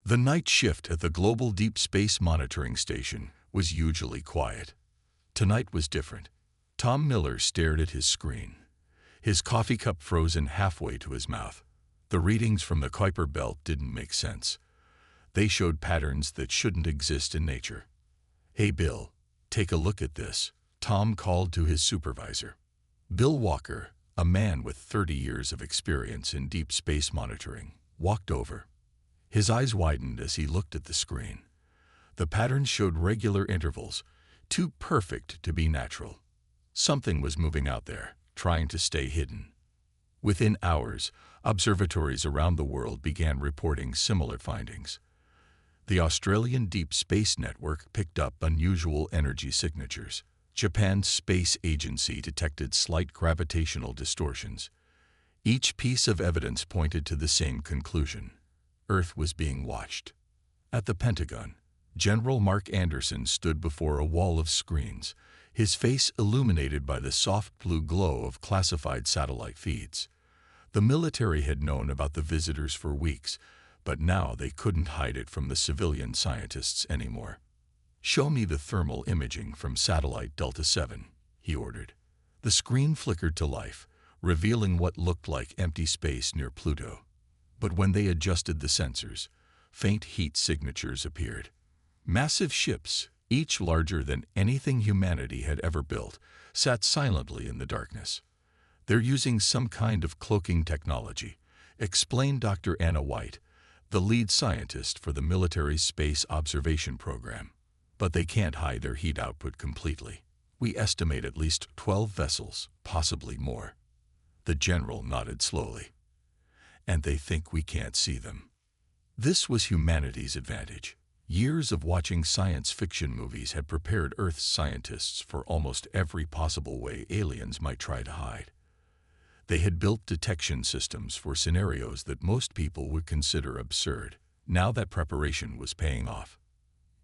The night shift at the Global Deep Space Monitoring Station was usually quiet. Tonight was different. Tom Miller stared at his screen, his coffee cup frozen halfway to his mouth. The readings from the Kuiper Belt didn't make sense. They showed patterns that shouldn't exist in nature. "Hey Bill, take a look at this," Tom called to his supervisor. Bill Walker, a man with 30 years of experience in deep space monitoring, walked over. His eyes widened as he looked at the screen. The patterns showed regular intervals, too perfect to be natural. Something was moving out there, trying to stay hidden. Within hours, observatories around the world began reporting similar findings. The Australian Deep Space Network picked up unusual energy signatures. Japan's space agency detected slight gravitational distortions. Each piece of evidence pointed to the same conclusion: Earth was being watched. At the Pentagon, General Mark Anderson stood before a wall of screens, his face illuminated by the soft blue glow of classified satellite feeds. The military had known about the visitors for weeks, but now they couldn't hide it from the civilian scientists anymore. "Show me the thermal imaging from satellite Delta 7, he ordered. The screen flickered to life, revealing what looked like empty space near Pluto. But when they adjusted the sensors, faint heat signatures appeared. Massive ships, each larger than anything humanity had ever built, sat silently in the darkness. "They're using some kind of cloaking technology," explained Dr. Anna White, the lead scientist for the military's space observation program. "But they can't hide their heat output completely. We estimate at least 12 vessels, possibly more." The general nodded slowly. "And they think we can't see them." This was humanity's advantage. Years of watching science fiction movies had prepared Earth's scientists for almost every possible way aliens might try to hide. They had built detection systems for scenarios that most people would consider absurd. Now that preparation was paying off.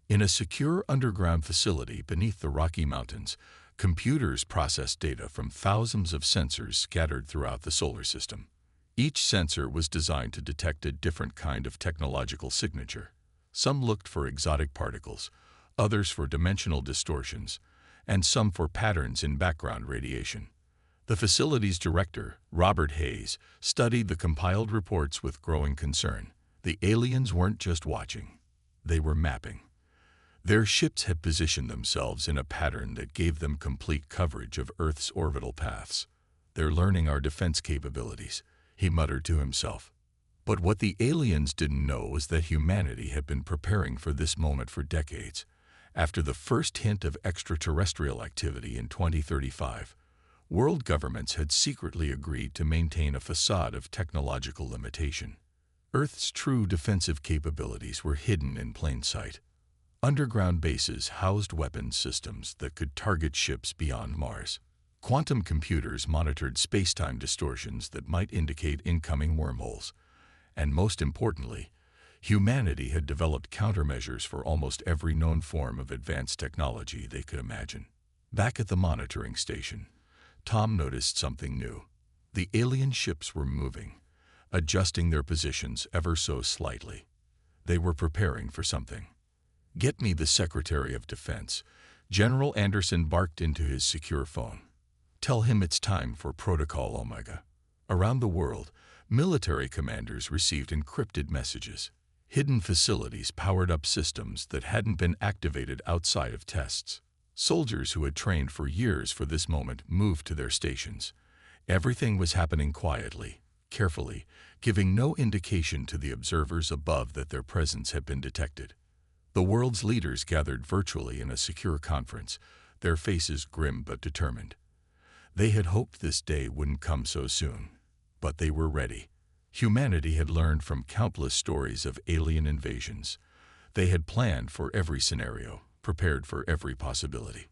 In a secure underground facility beneath the Rocky Mountains, computers processed data from thousands of sensors scattered throughout the solar system. Each sensor was designed to detect a different kind of technological signature. Some looked for exotic particles, others for dimensional distortions, and some for patterns in background radiation. The facility's director, Robert Hayes, studied the compiled reports with growing concern. The aliens weren't just watching, they were mapping. Their ships had positioned themselves in a pattern that gave them complete coverage of Earth's orbital paths. "They're learning our defense capabilities," he muttered to himself. But what the aliens didn't know was that humanity had been preparing for this moment for decades. After the first hint of extraterrestrial activity in 2035, world governments had secretly agreed to maintain a facade of technological limitation. Earth's true defensive capabilities were hidden in plain sight. Underground bases housed weapons systems that could target ships beyond Mars. Quantum computers monitored space-time distortions that might indicate incoming wormholes. And most importantly, humanity had developed countermeasures for almost every known form of advanced technology they could imagine. Back at the monitoring station, Tom noticed something new. The alien ships were moving, adjusting their positions ever so slightly. They were preparing for something. "Get me the Secretary of Defense," General Anderson barked into his secure phone. "Tell him it's time for Protocol Omega." Around the world, military commanders received encrypted messages. Hidden facilities powered up systems that hadn't been activated outside of tests. Soldiers who had trained for years for this moment moved to their stations. Everything was happening quietly, carefully, giving no indication to the observers above that their presence had been detected. The world's leaders gathered virtually in a secure conference, their faces grim but determined. They had hoped this day wouldn't come so soon, but they were ready. Humanity had learned from countless stories of alien invasions. They had planned for every scenario, prepared for every possibility.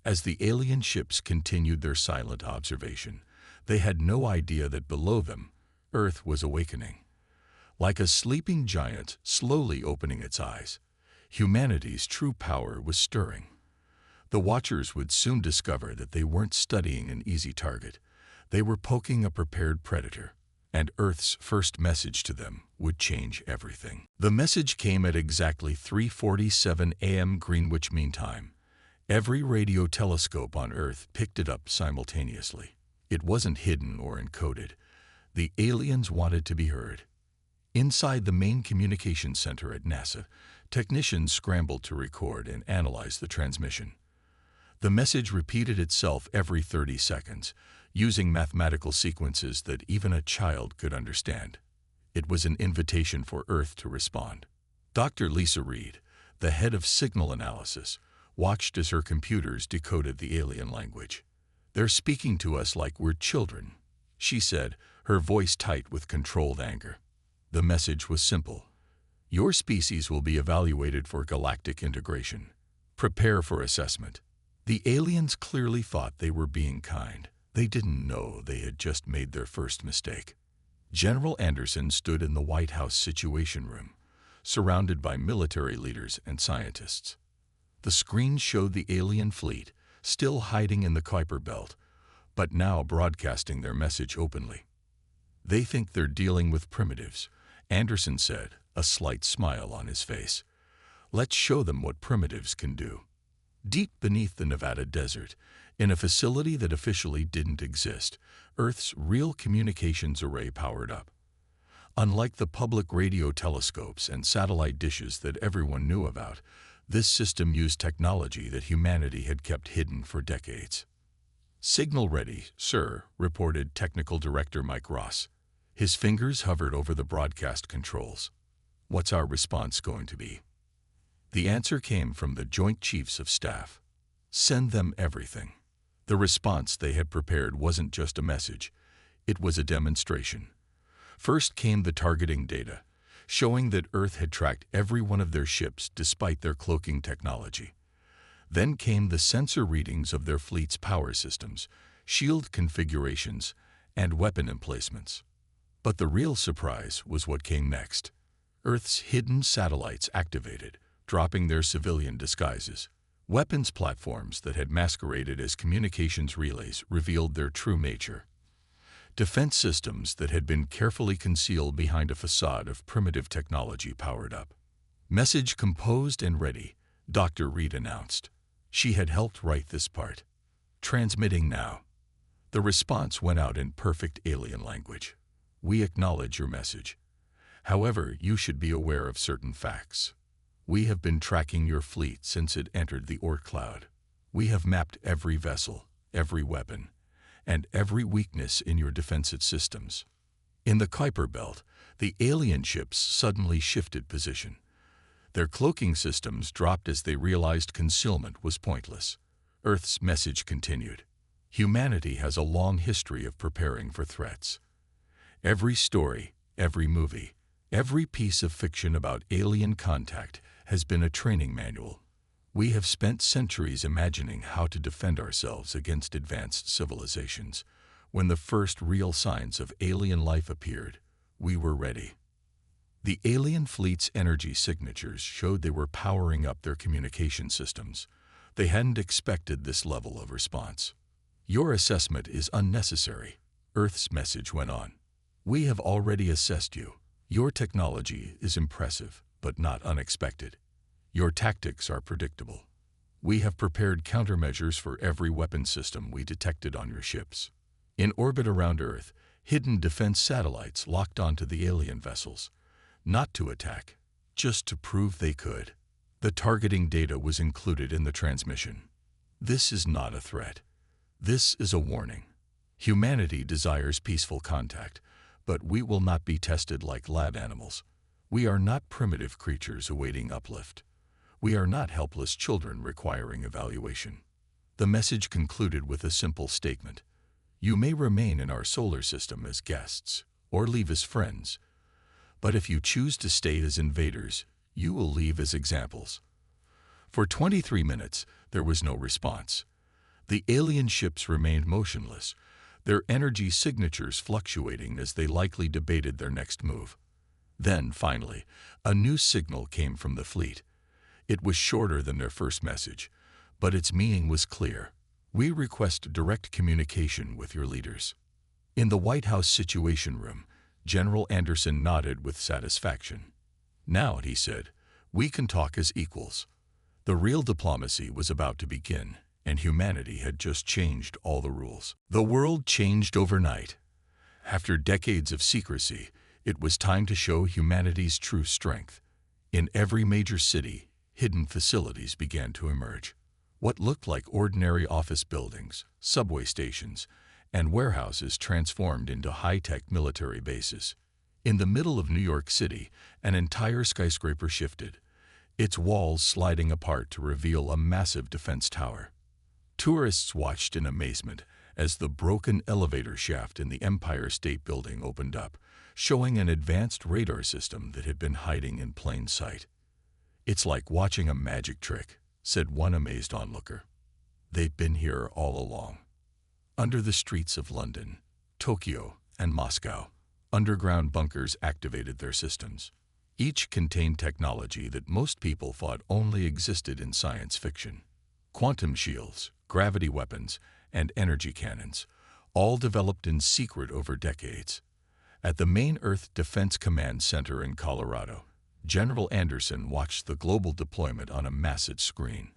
As the alien ships continued their silent observation, they had no idea that below them, Earth was awakening. Like a sleeping giant slowly opening its eyes, humanity's true power was stirring. The watchers would soon discover that they weren't studying an easy target. They were poking a prepared predator. and Earth's first message to them would change everything. The message came at exactly 3:47 a.m. Greenwich Mean Time. Every radio telescope on Earth picked it up simultaneously. It wasn't hidden or encoded. The aliens wanted to be heard. Inside the main communications center at NASA, technicians scrambled to record and analyze the transmission. The message repeated itself every 30 seconds, using mathematical sequences that even a child could understand. It was an invitation for Earth to respond. Dr. Lisa Reed, the head of signal analysis, watched as her computers decoded the alien language. "They're speaking to us like we're children," she said, her voice tight with controlled anger. The message was simple. "Your species will be evaluated for galactic integration. Prepare for assessment." The aliens clearly thought they were being kind. They didn't know they had just made their first mistake. General Anderson stood in the White House Situation Room, surrounded by military leaders and scientists. The screen showed the alien fleet, still hiding in the Kuiper Belt, but now broadcasting their message openly. "They think they're dealing with primitives," Anderson said, a slight smile on his face. "Let's show them what primitives can do." Deep beneath the Nevada desert, in a facility that officially didn't exist, Earth's real communications array powered up. Unlike the public radio telescopes and satellite dishes that everyone knew about, this system used technology that humanity had kept hidden for decades. "Signal ready, sir," reported Technical Director Mike Ross. His fingers hovered over the broadcast controls. "What's our response going to be?" The answer came from the Joint Chiefs of Staff. "Send them everything." The response they had prepared wasn't just a message, it was a demonstration. First came the targeting data, showing that Earth had tracked every one of their ships despite their cloaking technology. Then came the sensor readings of their fleet's power systems, shield configurations, and weapon emplacements. But the real surprise was what came next. Earth's hidden satellites activated, dropping their civilian disguises. Weapons platforms that had masqueraded as communications relays revealed their true nature. Defense systems that had been carefully concealed behind a facade of primitive technology powered up. "Message composed and ready," Dr. Reed announced. She had helped write this part. "Transmitting now." The response went out in perfect alien language. "We acknowledge your message. However, you should be aware of certain facts. We have been tracking your fleet since it entered the Oort cloud. We have mapped every vessel, every weapon, and every weakness in your defensive systems." In the Kuiper Belt, the alien ships suddenly shifted position. Their cloaking systems dropped as they realized concealment was pointless. Earth's message continued. "Humanity has a long history of preparing for threats. Every story, every movie, every piece of fiction about alien contact has been a training manual. We have spent centuries imagining how to defend ourselves against advanced civilizations. When the first real signs of alien life appeared, we were ready." The alien fleet's energy signatures showed they were powering up their communication systems. They hadn't expected this level of response. "Your assessment is unnecessary," Earth's message went on. "We have already assessed you. Your technology is impressive, but not unexpected. Your tactics are predictable. We have prepared countermeasures for every weapon system we detected on your ships." In orbit around Earth, hidden defense satellites locked onto the alien vessels, not to attack, just to prove they could. The targeting data was included in the transmission. "This is not a threat. This is a warning. Humanity desires peaceful contact, but we will not be tested like lab animals. We are not primitive creatures awaiting uplift. We are not helpless children requiring evaluation." The message concluded with a simple statement. "You may remain in our solar system as guests, or leave as friends. But if you choose to stay as invaders, you will leave as examples." For 23 minutes, there was no response. The alien ships remained motionless, their energy signatures fluctuating as they likely debated their next move. Then, finally, a new signal came from the fleet. It was shorter than their first message, but its meaning was clear. "We request direct communication with your leaders." In the White House Situation Room, General Anderson nodded with satisfaction. "Now," he said, "we can talk as equals." The real diplomacy was about to begin, and humanity had just changed all the rules. The world changed overnight. After decades of secrecy, it was time to show humanity's true strength. In every major city, hidden facilities began to emerge. What looked like ordinary office buildings, subway stations, and warehouses transformed into high-tech military bases. In the middle of New York City, an entire skyscraper shifted, its walls sliding apart to reveal a massive defense tower. Tourists watched in amazement as the broken elevator shaft in the Empire State Building opened up, showing an advanced radar system that had been hiding in plain sight. "It's like watching a magic trick," said one amazed onlooker. "They've been here all along." Under the streets of London, Tokyo, and Moscow, underground bunkers activated their systems. Each contained technology that most people thought only existed in science fiction. Quantum shields, gravity weapons, and energy cannons, all developed in secret over decades. At the main Earth Defense Command Center in Colorado, General Anderson watched the global deployment on a massive screen.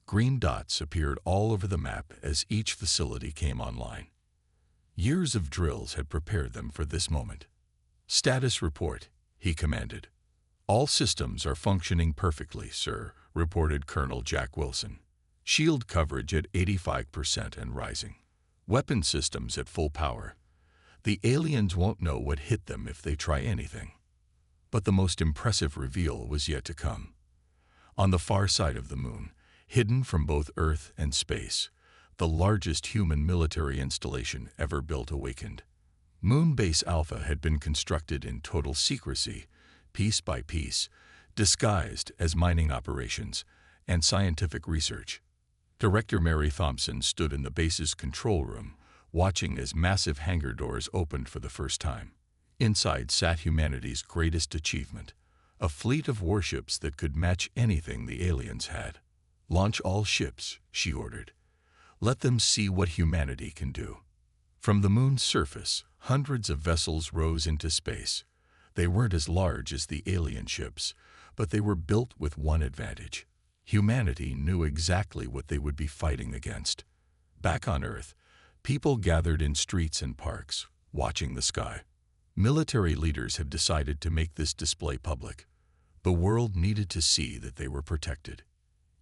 Green dots appeared all over the map as each facility came online. Years of drills had prepared them for this moment. "Status report," he commanded. "All systems are functioning perfectly, sir," reported Colonel Jack Wilson. "Shield coverage at 85% and rising. Weapon systems at full power. The aliens won't know what hit them if they try anything." But the most impressive reveal was yet to come. On the far side of the moon, hidden from both Earth and space, the largest human military installation ever built awakened. Moon Base Alpha had been constructed in total secrecy, piece by piece, disguised as mining operations and scientific research. Director Mary Thompson stood in the base's control room, watching as massive hangar doors opened for the first time. Inside sat humanity's greatest achievement, a fleet of warships that could match anything the aliens had. "Launch all ships," she ordered. "Let them see what humanity can do." From the moon's surface, hundreds of vessels rose into space. They weren't as large as the alien ships, but they were built with one advantage. Humanity knew exactly what they would be fighting against. Back on Earth, people gathered in streets and parks, watching the sky. Military leaders had decided to make this display public. The world needed to see that they were protected.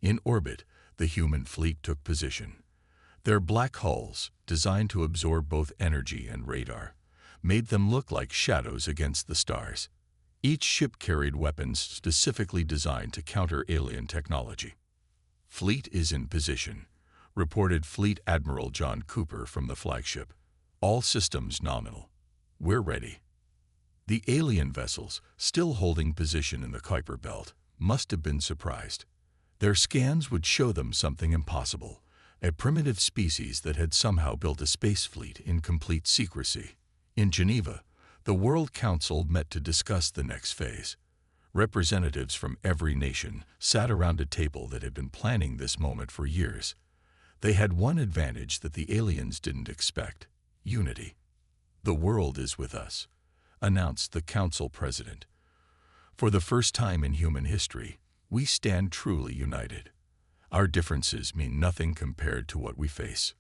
In orbit, the human fleet took position. Their black hulls, designed to absorb both energy and radar, made them look like shadows against the stars. Each ship carried weapons specifically designed to counter alien technology. "Fleet is in position," reported Fleet Admiral John Cooper from the flagship. "All systems nominal. We're ready." The alien vessels, still holding position in the Kuiper Belt, must have been surprised. Their scans would show them something impossible, a primitive species that had somehow built a space fleet in complete secrecy. In Geneva, the World Council met to discuss the next phase. Representatives from every nation sat around a table that had been planning this moment for years. They had one advantage that the aliens didn't expect: unity. "The world is with us," announced the Council President. "For the first time in human history, we stand truly united. Our differences mean nothing compared to what we face."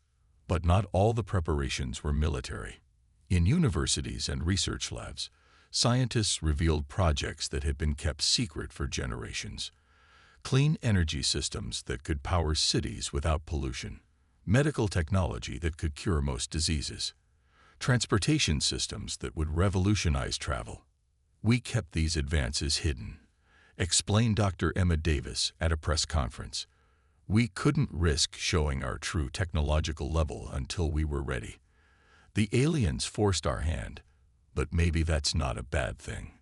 But not all the preparations were military. In universities and research labs, scientists revealed projects that had been kept secret for generations. Clean energy systems that could power cities without pollution, medical technology that could cure most diseases, transportation systems that would revolutionize travel. "We kept these advances hidden," explained Dr. Emma Davis at a press conference. "We couldn't risk showing our true technological level until we were ready. The aliens forced our hand, but maybe that's not a bad thing."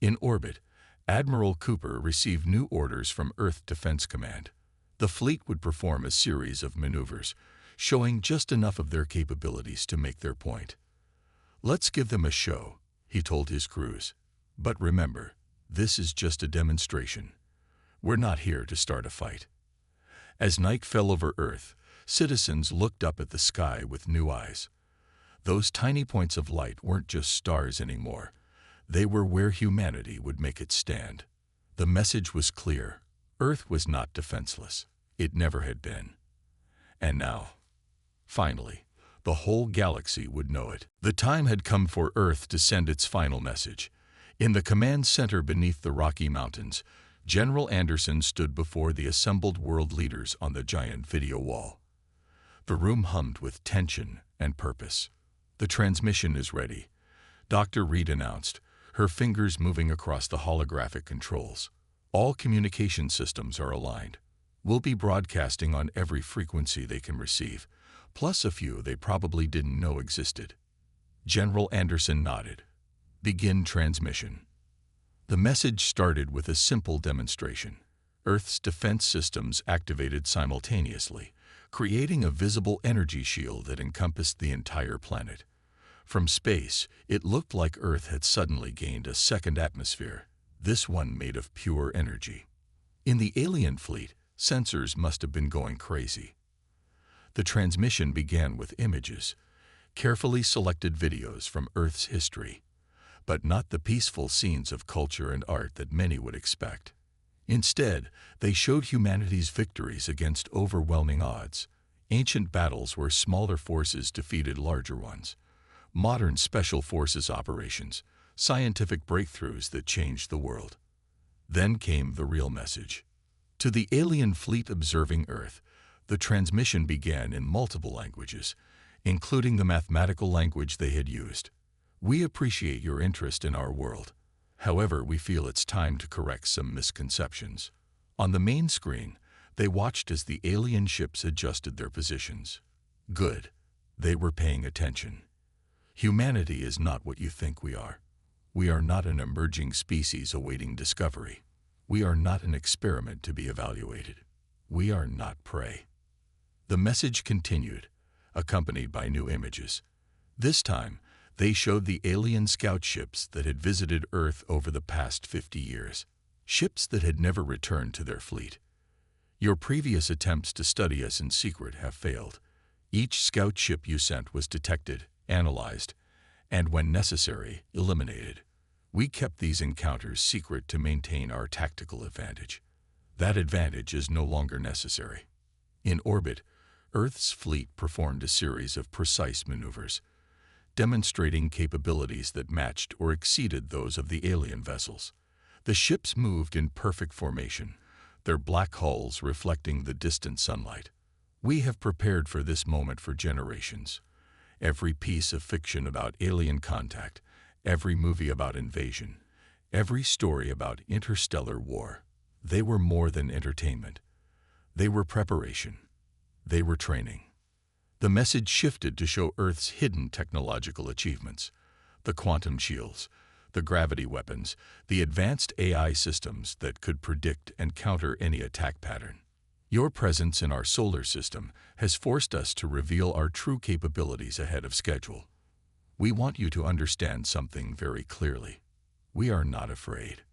In orbit, Admiral Cooper received new orders from Earth Defense Command. The fleet would perform a series of maneuvers, showing just enough of their capabilities to make their point. "Let's give them a show," he told his crews. "But remember, this is just a demonstration. We're not here to start a fight." As night fell over Earth, citizens looked up at the sky with new eyes. Those tiny points of light weren't just stars anymore. They were where humanity would make its stand. The message was clear. Earth was not defenseless. It never had been. And now, finally, the whole galaxy would know it. The time had come for Earth to send its final message. In the command center beneath the Rocky Mountains, General Anderson stood before the assembled world leaders on the giant video wall. The room hummed with tension and purpose. "The transmission is ready," Dr. Reed announced, her fingers moving across the holographic controls. "All communication systems are aligned. We'll be broadcasting on every frequency they can receive, plus a few they probably didn't know existed." General Anderson nodded. "Begin transmission." The message started with a simple demonstration. Earth's defense systems activated simultaneously, creating a visible energy shield that encompassed the entire planet. From space, it looked like Earth had suddenly gained a second atmosphere, this one made of pure energy. In the alien fleet, sensors must have been going crazy. The transmission began with images, carefully selected videos from Earth's history, but not the peaceful scenes of culture and art that many would expect. Instead, they showed humanity's victories against overwhelming odds, ancient battles where smaller forces defeated larger ones, modern special forces operations, scientific breakthroughs that changed the world. Then came the real message. To the alien fleet observing Earth, the transmission began in multiple languages, including the mathematical language they had used. "We appreciate your interest in our world. However, we feel it's time to correct some misconceptions." On the main screen, they watched as the alien ships adjusted their positions. Good. They were paying attention. Humanity is not what you think we are. We are not an emerging species awaiting discovery. We are not an experiment to be evaluated. We are not prey. The message continued, accompanied by new images. This time, they showed the alien scout ships that had visited Earth over the past 50 years, ships that had never returned to their fleet. "Your previous attempts to study us in secret have failed. Each scout ship you sent was detected, analyzed, and when necessary, eliminated. We kept these encounters secret to maintain our tactical advantage. That advantage is no longer necessary." In orbit, Earth's fleet performed a series of precise maneuvers, demonstrating capabilities that matched or exceeded those of the alien vessels. The ships moved in perfect formation, their black hulls reflecting the distant sunlight. "We have prepared for this moment for generations. Every piece of fiction about alien contact, every movie about invasion, every story about interstellar war, they were more than entertainment. They were preparation. They were training." The message shifted to show Earth's hidden technological achievements: the quantum shields, the gravity weapons, the advanced AI systems that could predict and counter any attack pattern. "Your presence in our solar system has forced us to reveal our true capabilities ahead of schedule. We want you to understand something very clearly. We are not afraid."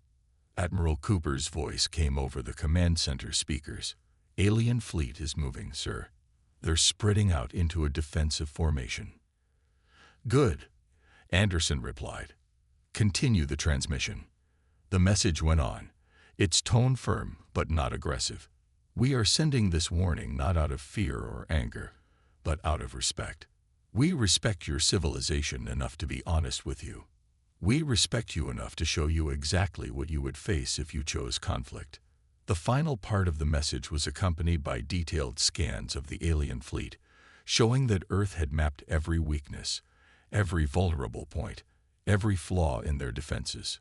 Admiral Cooper's voice came over the command center speakers. "Alien fleet is moving, sir. They're spreading out into a defensive formation." "Good," Anderson replied. "Continue the transmission." The message went on, its tone firm but not aggressive. "We are sending this warning not out of fear or anger, but out of respect. We respect your civilization enough to be honest with you. We respect you enough to show you exactly what you would face if you chose conflict." The final part of the message was accompanied by detailed scans of the alien fleet, showing that Earth had mapped every weakness, every vulnerable point, every flaw in their defenses.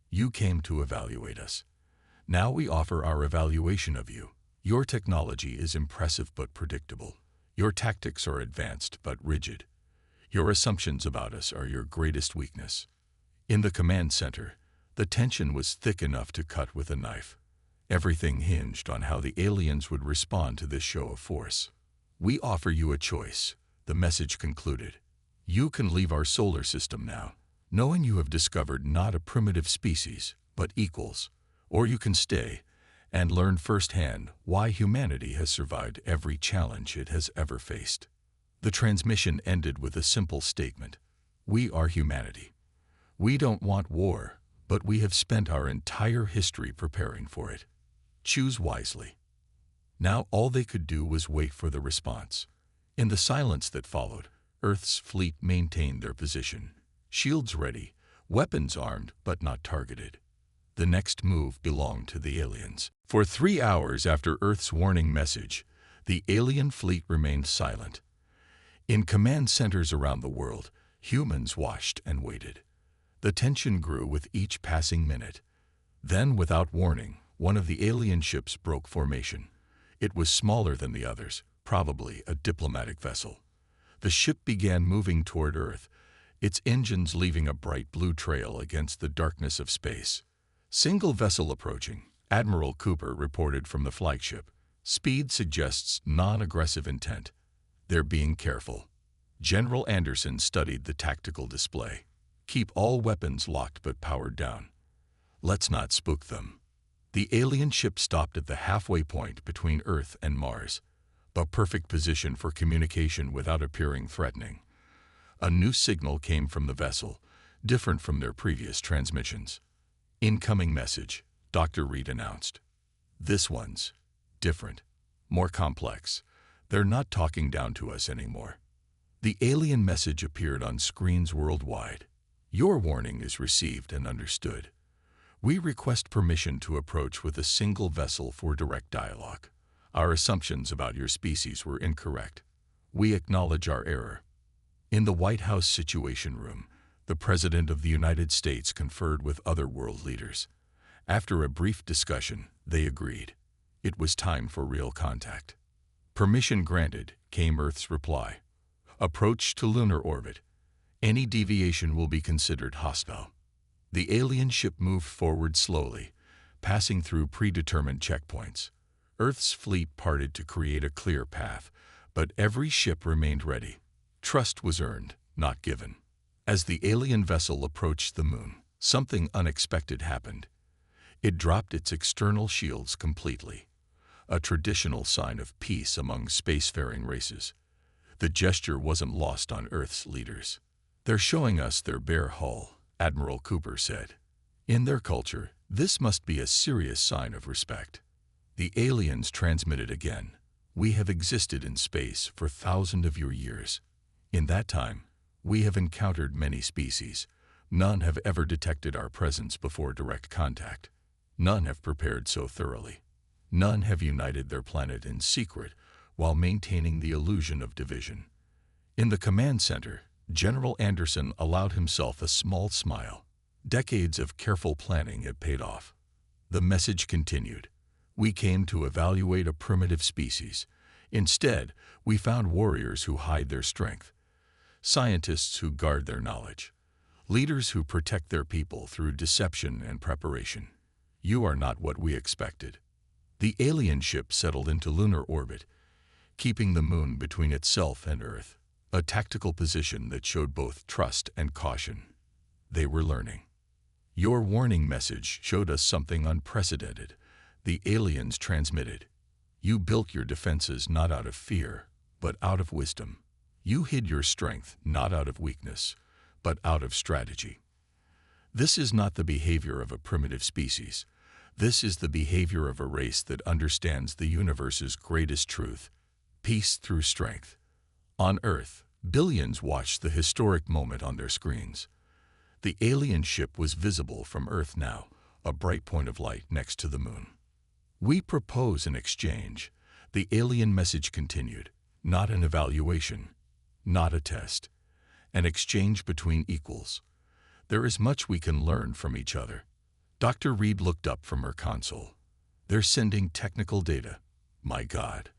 "You came to evaluate us. Now we offer our evaluation of you. Your technology is impressive but predictable. Your tactics are advanced but rigid. Your assumptions about us are your greatest weakness." In the command center, the tension was thick enough to cut with a knife. Everything hinged on how the aliens would respond to this show of force. "We offer you a choice," the message concluded. "You can leave our solar system now, knowing you have discovered not a primitive species, but equals. Or you can stay and learn firsthand why humanity has survived every challenge it has ever faced." The transmission ended with a simple statement: "We are humanity. We don't want war, but we have spent our entire history preparing for it. Choose wisely." Now all they could do was wait for the response. In the silence that followed, Earth's fleet maintained their position. Shields ready, weapons armed but not targeted. The next move belonged to the aliens. For 3 hours after Earth's warning message, the alien fleet remained silent. In command centers around the world, humans watched and waited. The tension grew with each passing minute. Then, without warning, one of the alien ships broke formation. It was smaller than the others, probably a diplomatic vessel. The ship began moving toward Earth, its engines leaving a bright blue trail against the darkness of space. "Single vessel approaching," Admiral Cooper reported from the flagship. "Speed suggests non-aggressive intent. They're being careful." General Anderson studied the tactical display. "Keep all weapons locked but powered down. Let's not spook them." The alien ship stopped at the halfway point between Earth and Mars, a perfect position for communication without appearing threatening. A new signal came from the vessel, different from their previous transmissions. "Incoming message," Dr. Reed announced. "This one's different, more complex. They're not talking down to us anymore." The alien message appeared on screens worldwide. "Your warning is received and understood. We request permission to approach with a single vessel for direct dialogue. Our assumptions about your species were incorrect. We acknowledge our error." In the White House Situation Room, the President of the United States conferred with other world leaders. After a brief discussion, they agreed. It was time for real contact. "Permission granted," came Earth's reply. "Approach to lunar orbit. Any deviation will be considered hostile." The alien ship moved forward slowly, passing through predetermined checkpoints. Earth's fleet parted to create a clear path, but every ship remained ready. Trust was earned, not given. As the alien vessel approached the moon, something unexpected happened. It dropped its external shields completely, a traditional sign of peace among spacefaring races. The gesture wasn't lost on Earth's leaders. "They're showing us their bare hull," Admiral Cooper said. "In their culture, this must be a serious sign of respect." The aliens transmitted again. "We have existed in space for thousands of your years. In that time, we have encountered many species. None have ever detected our presence before direct contact. None have prepared so thoroughly. None have united their planet in secret while maintaining the illusion of division." In the command center, General Anderson allowed himself a small smile. Decades of careful planning had paid off. The message continued. "We came to evaluate a primitive species. Instead, we found warriors who hide their strength, scientists who guard their knowledge, leaders who protect their people through deception and preparation. You are not what we expected." The alien ship settled into lunar orbit, keeping the moon between itself and Earth, a tactical position that showed both trust and caution. They were learning. "Your warning message showed us something unprecedented," the aliens transmitted. "You built your defenses not out of fear, but out of wisdom. You hid your strength not out of weakness, but out of strategy. This is not the behavior of a primitive species. This is the behavior of a race that understands the universe's greatest truth: peace through strength." On Earth, billions watched the historic moment on their screens. The alien ship was visible from Earth now, a bright point of light next to the moon. "We propose an exchange," the alien message continued. "Not an evaluation, not a test. An exchange between equals. There is much we can learn from each other." Dr. Reed looked up from her console. "They're sending technical data. My God.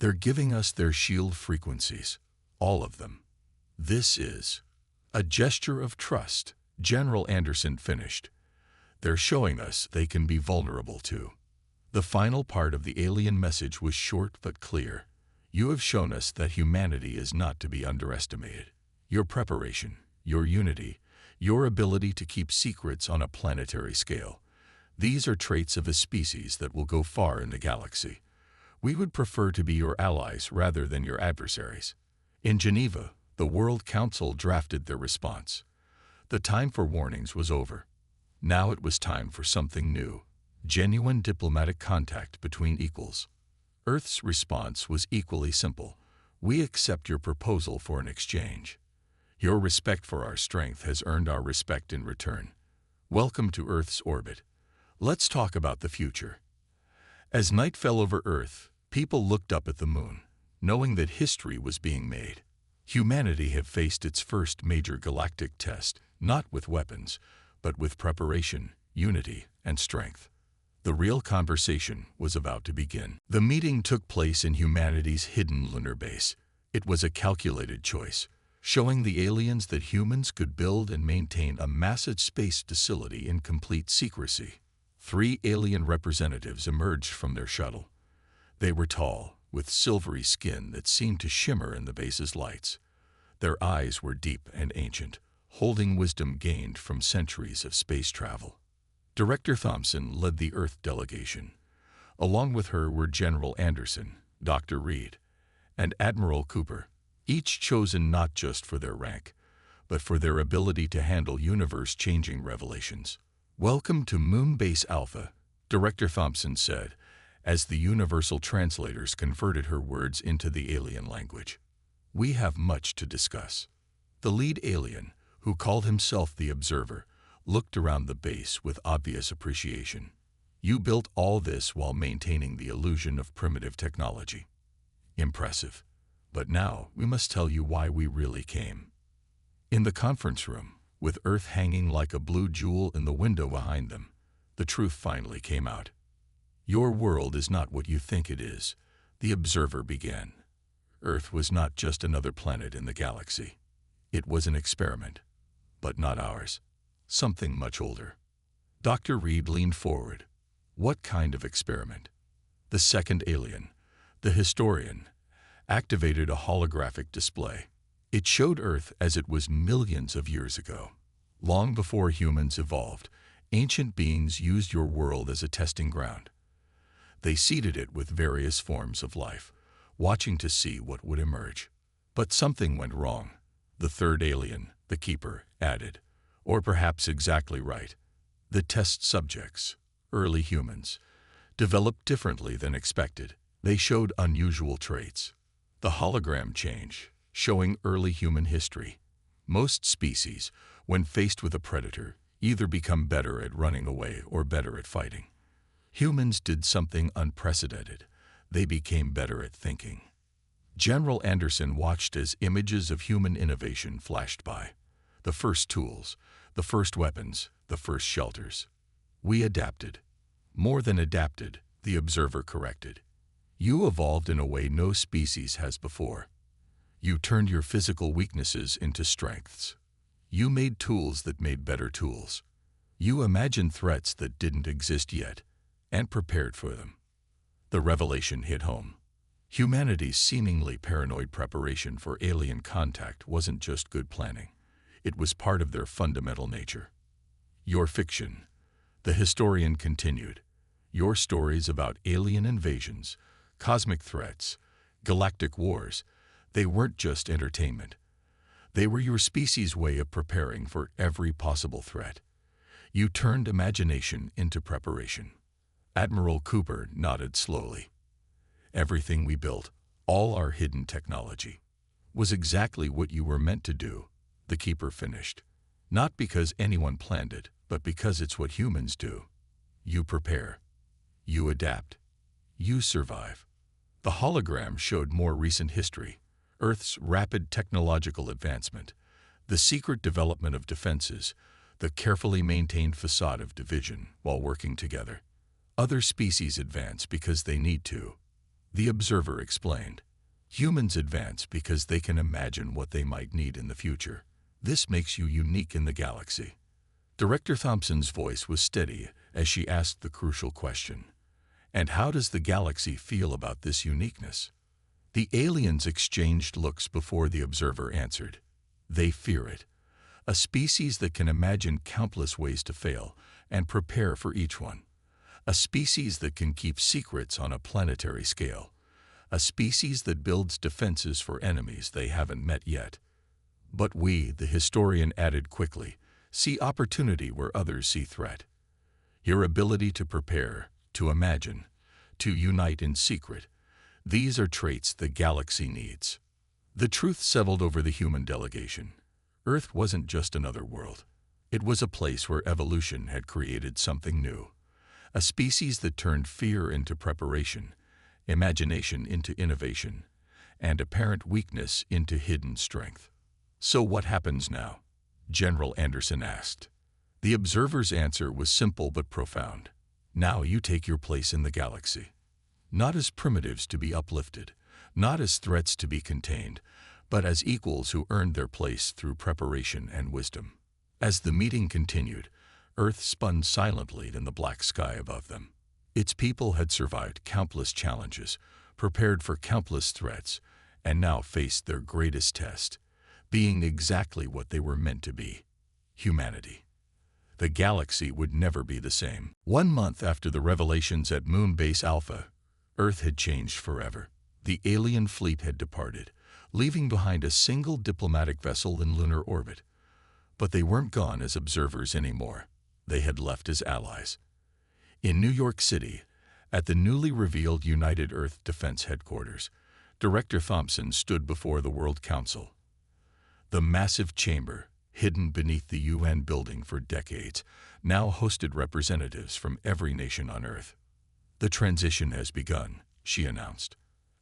They're giving us their shield frequencies. All of them. This is a gesture of trust," General Anderson finished. "They're showing us they can be vulnerable too." The final part of the alien message was short but clear. "You have shown us that humanity is not to be underestimated. Your preparation, your unity, your ability to keep secrets on a planetary scale. These are traits of a species that will go far in the galaxy. We would prefer to be your allies rather than your adversaries." In Geneva, the World Council drafted their response. The time for warnings was over. Now it was time for something new. Genuine diplomatic contact between equals. Earth's response was equally simple. We accept your proposal for an exchange. Your respect for our strength has earned our respect in return. Welcome to Earth's orbit. Let's talk about the future. As night fell over Earth, people looked up at the moon, knowing that history was being made. Humanity had faced its first major galactic test, not with weapons, but with preparation, unity, and strength. The real conversation was about to begin. The meeting took place in humanity's hidden lunar base. It was a calculated choice, showing the aliens that humans could build and maintain a massive space facility in complete secrecy. 3 alien representatives emerged from their shuttle. They were tall, with silvery skin that seemed to shimmer in the base's lights. Their eyes were deep and ancient, holding wisdom gained from centuries of space travel. Director Thompson led the Earth delegation. Along with her were General Anderson, Dr. Reed, and Admiral Cooper, each chosen not just for their rank, but for their ability to handle universe-changing revelations. "Welcome to Moon Base Alpha," Director Thompson said, as the universal translators converted her words into the alien language. "We have much to discuss." The lead alien, who called himself the Observer, looked around the base with obvious appreciation. "You built all this while maintaining the illusion of primitive technology. Impressive. But now we must tell you why we really came." In the conference room, with Earth hanging like a blue jewel in the window behind them, the truth finally came out. "Your world is not what you think it is," the Observer began. "Earth was not just another planet in the galaxy. It was an experiment, but not ours. Something much older." Dr. Reed leaned forward. "What kind of experiment?" The second alien, the historian, activated a holographic display. It showed Earth as it was millions of years ago. Long before humans evolved, ancient beings used your world as a testing ground. They seeded it with various forms of life, watching to see what would emerge. But something went wrong. The third alien, the Keeper, added, or perhaps exactly right. The test subjects, early humans, developed differently than expected. They showed unusual traits. The hologram change, showing early human history. Most species, when faced with a predator, either become better at running away or better at fighting. Humans did something unprecedented. They became better at thinking. General Anderson watched as images of human innovation flashed by. The first tools, the first weapons, the first shelters. "We adapted." "More than adapted," the Observer corrected. "You evolved in a way no species has before. You turned your physical weaknesses into strengths. You made tools that made better tools. You imagined threats that didn't exist yet, and prepared for them." The revelation hit home. Humanity's seemingly paranoid preparation for alien contact wasn't just good planning. It was part of their fundamental nature. "Your fiction," the historian continued. "Your stories about alien invasions, cosmic threats, galactic wars, they weren't just entertainment. They were your species' way of preparing for every possible threat. You turned imagination into preparation." Admiral Cooper nodded slowly. "Everything we built, all our hidden technology, was exactly what you were meant to do," the Keeper finished. "Not because anyone planned it, but because it's what humans do. You prepare. You adapt. You survive." The hologram showed more recent history, Earth's rapid technological advancement, the secret development of defenses, the carefully maintained facade of division while working together. Other species advance because they need to. The Observer explained. Humans advance because they can imagine what they might need in the future. This makes you unique in the galaxy. Director Thompson's voice was steady as she asked the crucial question. "And how does the galaxy feel about this uniqueness?" The aliens exchanged looks before the Observer answered. "They fear it. A species that can imagine countless ways to fail and prepare for each one. A species that can keep secrets on a planetary scale. A species that builds defenses for enemies they haven't met yet." "But we," the historian added quickly, See opportunity where others see threat. Your ability to prepare, to imagine, to unite in secret, these are traits the galaxy needs. The truth settled over the human delegation. Earth wasn't just another world. It was a place where evolution had created something new. A species that turned fear into preparation, imagination into innovation, and apparent weakness into hidden strength. So what happens now? General Anderson asked. The observer's answer was simple but profound. Now you take your place in the galaxy. Not as primitives to be uplifted, not as threats to be contained, but as equals who earned their place through preparation and wisdom. As the meeting continued, Earth spun silently in the black sky above them. Its people had survived countless challenges, prepared for countless threats, and now faced their greatest test, being exactly what they were meant to be: humanity. The galaxy would never be the same. 1 month after the revelations at Moon Base Alpha, Earth had changed forever. The alien fleet had departed, leaving behind a single diplomatic vessel in lunar orbit. But they weren't gone as observers anymore. They had left as allies. In New York City, at the newly revealed United Earth Defense Headquarters, Director Thompson stood before the World Council. The massive chamber, hidden beneath the UN building for decades, now hosted representatives from every nation on Earth. The transition has begun, she announced.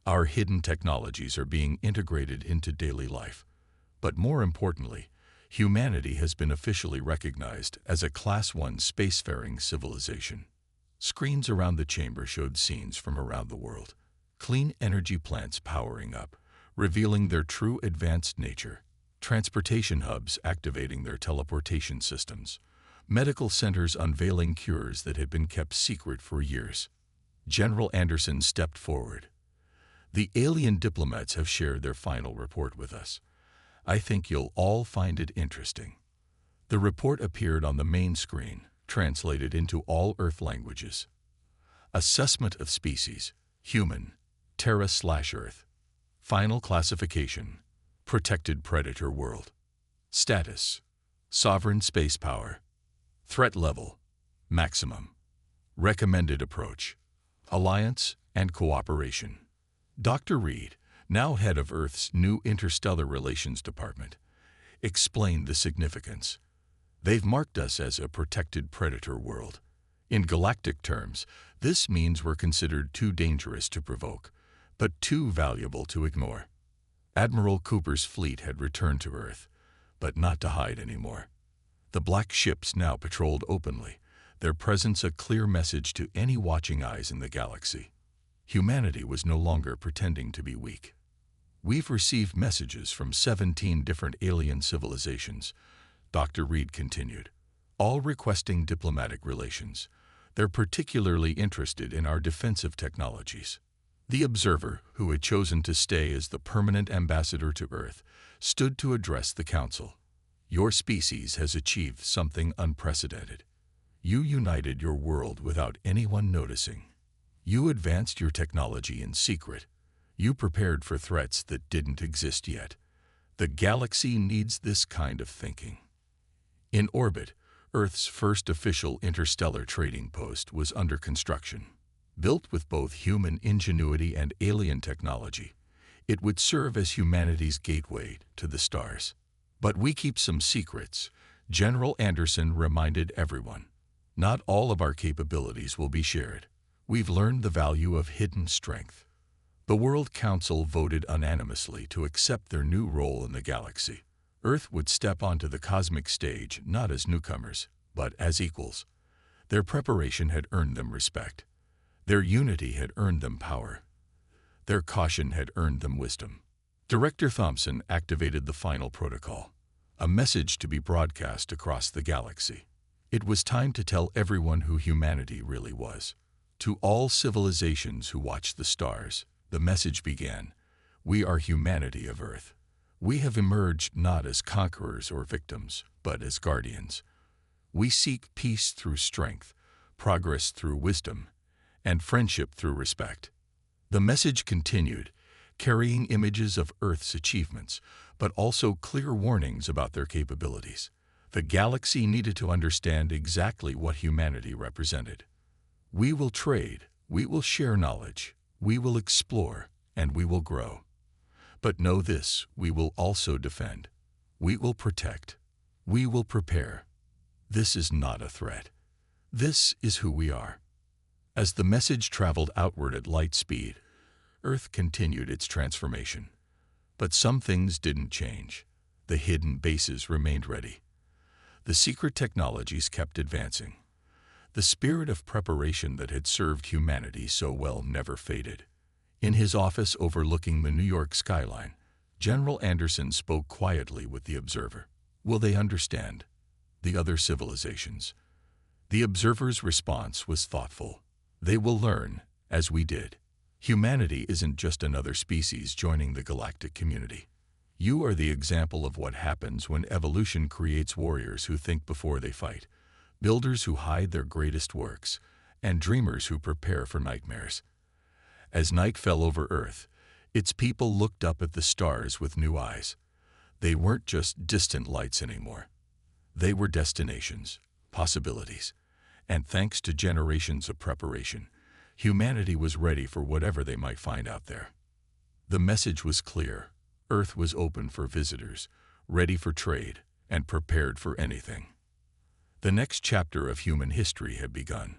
Our hidden technologies are being integrated into daily life. But more importantly, humanity has been officially recognized as a Class 1 spacefaring civilization. Screens around the chamber showed scenes from around the world. Clean energy plants powering up, revealing their true advanced nature. Transportation hubs activating their teleportation systems. Medical centers unveiling cures that had been kept secret for years. General Anderson stepped forward. The alien diplomats have shared their final report with us. I think you'll all find it interesting. The report appeared on the main screen, translated into all Earth languages. Assessment of species: human, Terra/Earth. Final classification: protected predator world. Status: sovereign space power. Threat level: maximum. Recommended approach: alliance and cooperation. Dr. Reed, now head of Earth's new Interstellar Relations Department, explained the significance. They've marked us as a protected predator world. In galactic terms, this means we're considered too dangerous to provoke, but too valuable to ignore. Admiral Cooper's fleet had returned to Earth, but not to hide anymore. The black ships now patrolled openly, their presence a clear message to any watching eyes in the galaxy. Humanity was no longer pretending to be weak. We've received messages from 17 different alien civilizations, Dr. Reed continued, all requesting diplomatic relations. They're particularly interested in our defensive technologies. The observer, who had chosen to stay as the permanent ambassador to Earth, stood to address the council. Your species has achieved something unprecedented. You united your world without anyone noticing. You advanced your technology in secret. You prepared for threats that didn't exist yet. The galaxy needs this kind of thinking. In orbit, Earth's first official interstellar trading post was under construction. Built with both human ingenuity and alien technology, it would serve as humanity's gateway to the stars. But we keep some secrets, General Anderson reminded everyone. Not all of our capabilities will be shared. We've learned the value of hidden strength. The World Council voted unanimously to accept their new role in the galaxy. Earth would step onto the cosmic stage not as newcomers, but as equals. Their preparation had earned them respect. Their unity had earned them power. Their caution had earned them wisdom. Director Thompson activated the final protocol, a message to be broadcast across the galaxy. It was time to tell everyone who humanity really was. To all civilizations who watch the stars, the message began: we are humanity of Earth. We have emerged not as conquerors or victims, but as guardians. We seek peace through strength, progress through wisdom, and friendship through respect. The message continued, carrying images of Earth's achievements, but also clear warnings about their capabilities. The galaxy needed to understand exactly what humanity represented. We will trade, we will share knowledge, we will explore, and we will grow. But know this, we will also defend. We will protect. We will prepare. This is not a threat. This is who we are. As the message traveled outward at light speed, Earth continued its transformation. But some things didn't change. The hidden bases remained ready. The secret technologies kept advancing. The spirit of preparation that had served humanity so well never faded. In his office overlooking the New York skyline, General Anderson spoke quietly with the observer. Will they understand? The other civilizations. The observer's response was thoughtful. They will learn, as we did. Humanity isn't just another species joining the galactic community. You are the example of what happens when evolution creates warriors who think before they fight, builders who hide their greatest works, and dreamers who prepare for nightmares. As night fell over Earth, its people looked up at the stars with new eyes. They weren't just distant lights anymore. They were destinations, possibilities, and thanks to generations of preparation, humanity was ready for whatever they might find out there. The message was clear. Earth was open for visitors, ready for trade, and prepared for anything. The next chapter of human history had begun.